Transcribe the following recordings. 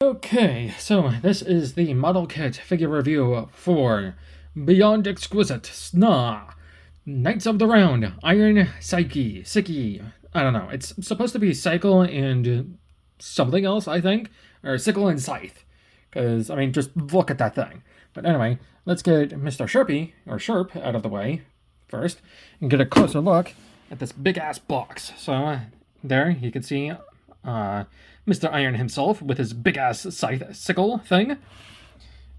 Okay, so this is the model kit figure review for Beyond Exquisite Sna Knights of the Round Iron Psyche Sickie. I don't know. It's supposed to be Cycle and something else, I think, or Sickle and Scythe. Because I mean, just look at that thing. But anyway, let's get Mr. Sharpie or Sharp out of the way first and get a closer look at this big ass box. So there you can see Mr. Iron himself with his big ass scythe sickle thing.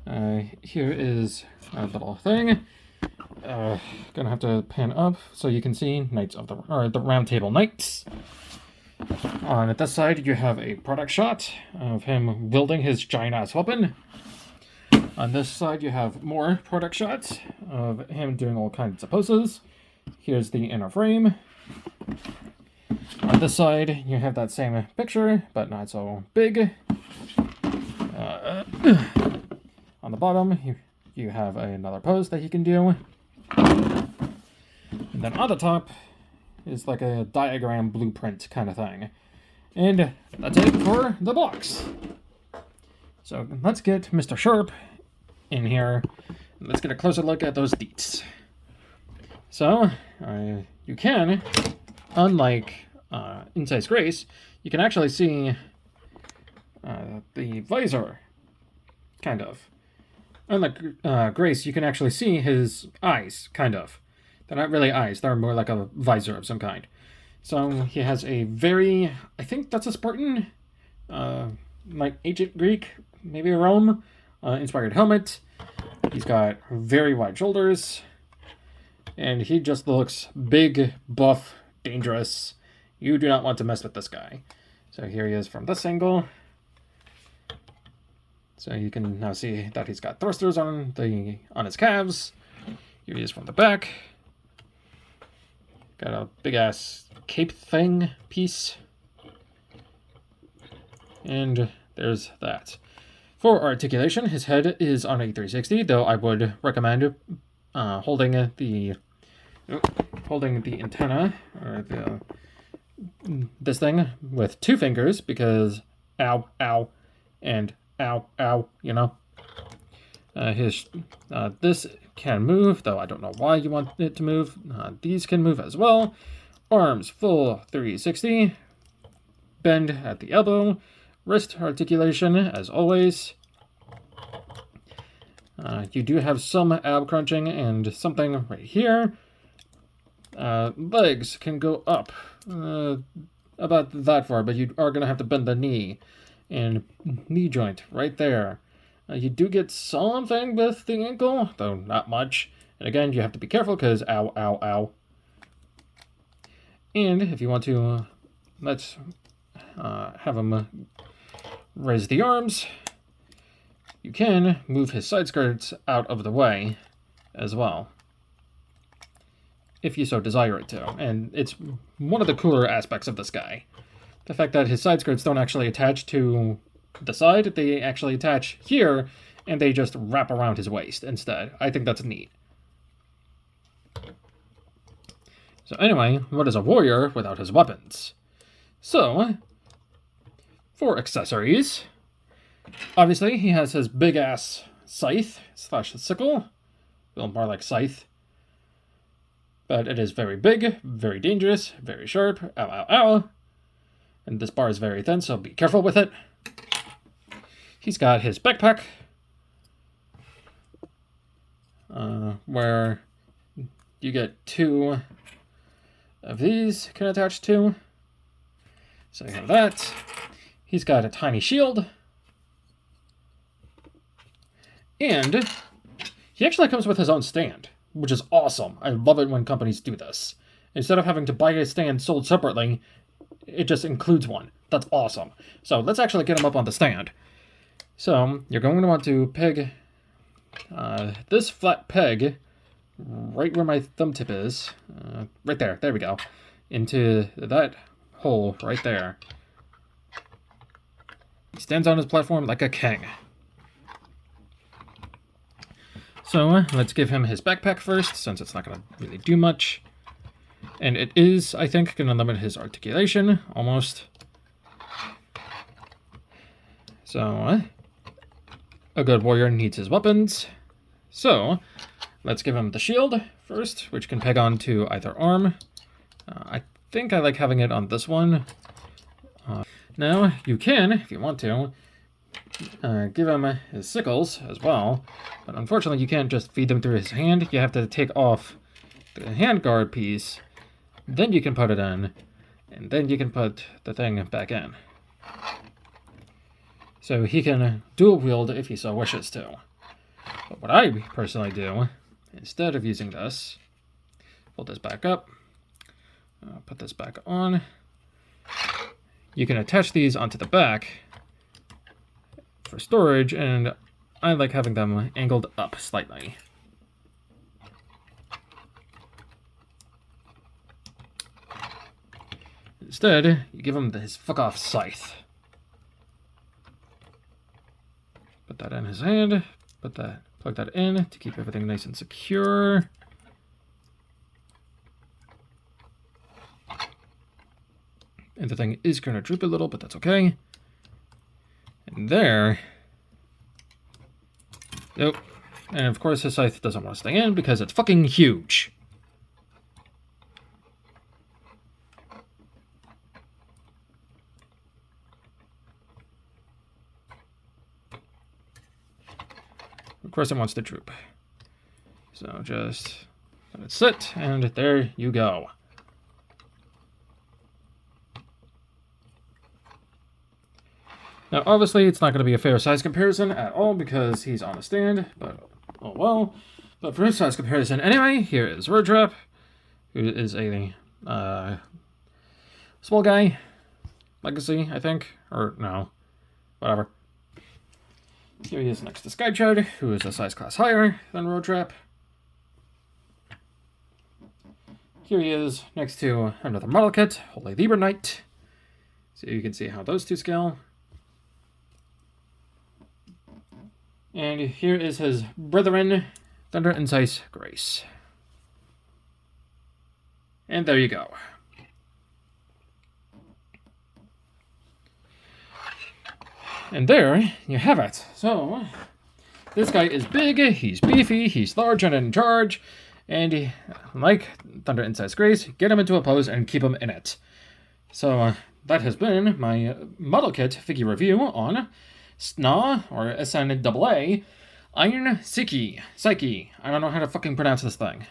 Here is our little thing. Gonna have to pan up so you can see Knights of the Round Table Knights. On this side, you have a product shot of him wielding his giant ass weapon. On this side, you have more product shots of him doing all kinds of poses. Here's the inner frame. On this side, you have that same picture, but not so big. On the bottom, you have another pose that he can do. And then on the top is like a diagram blueprint kind of thing. And that's it for the box. So let's get Mr. Sharp in here. Let's get a closer look at those deets. So, you can, unlike Inside Grace, you can actually see the visor, kind of. Unlike Grace, you can actually see his eyes, kind of. They're not really eyes, they're more like a visor of some kind. So he has a very, I think that's a Spartan, like ancient Greek, maybe a Rome, inspired helmet. He's got very wide shoulders, and he just looks big, buff, dangerous. You do not want to mess with this guy. So here he is from this angle. So you can now see that he's got thrusters on his calves. Here he is from the back. Got a big ass cape thing piece. And there's that. For articulation, his head is on a 360, though I would recommend holding the antenna or this thing with 2 fingers, because ow, ow, and ow, ow, you know. This can move, though I don't know why you want it to move. These can move as well. Arms full 360. Bend at the elbow. Wrist articulation, as always. You do have some ab crunching and something right here. Legs can go up about that far, but you are going to have to bend the knee. And knee joint right there. You do get something with the ankle, though not much. And again, you have to be careful because ow, ow, ow. And if you want to, let's have him raise the arms. You can move his side skirts out of the way as well, if you so desire it to. And it's one of the cooler aspects of this guy. The fact that his side skirts don't actually attach to the side, they actually attach here, and they just wrap around his waist instead. I think that's neat. So anyway, what is a warrior without his weapons? So, for accessories, obviously he has his big ass scythe slash sickle. Well, more like scythe. But it is very big, very dangerous, very sharp. Ow, ow, ow. And this bar is very thin, so be careful with it. He's got his backpack, where you get 2 of these can attach to. So you have that. He's got a tiny shield. And he actually comes with his own stand, which is awesome. I love it when companies do this. Instead of having to buy a stand sold separately, it just includes one. That's awesome. So let's actually get him up on the stand. So you're going to want to peg this flat peg right where my thumb tip is. Right there. There we go. Into that hole right there. He stands on his platform like a king. So let's give him his backpack first, since it's not going to really do much. And it is, I think, going to limit his articulation, almost. So, a good warrior needs his weapons. So, let's give him the shield first, which can peg on to either arm. I think I like having it on this one. Now, you can, if you want to, give him his sickles as well. But unfortunately, you can't just feed them through his hand. You have to take off the handguard piece. Then you can put it in. And then you can put the thing back in. So he can dual wield if he so wishes to. But what I personally do, instead of using this, fold this back up, put this back on. You can attach these onto the back for storage, and I like having them angled up slightly. Instead, you give him his fuck-off scythe. Put that in his hand, plug that in to keep everything nice and secure. And the thing is going to droop a little, but that's okay. And there. Nope. And of course his scythe doesn't want to stay in because it's fucking huge. Of course it wants to droop. So just let it sit, and there you go. Now, obviously, it's not going to be a fair size comparison at all because he's on a stand, but oh well. But for his size comparison, anyway, here is Road Trap, who is a small guy, Legacy, I think, or no, whatever. Here he is next to Skychard, who is a size class higher than Road Trap. Here he is next to another model kit, Holy Lieber Knight. So you can see how those two scale. And here is his brethren, Thunder and Scythe Grace. And there you go. And there you have it. So, this guy is big, he's beefy, he's large and in charge, and like Thunder and Scythe Grace, get him into a pose and keep him in it. So, that has been my model kit figure review on SNA, or SNAA, Iron Sickie. Psyche. I don't know how to fucking pronounce this thing.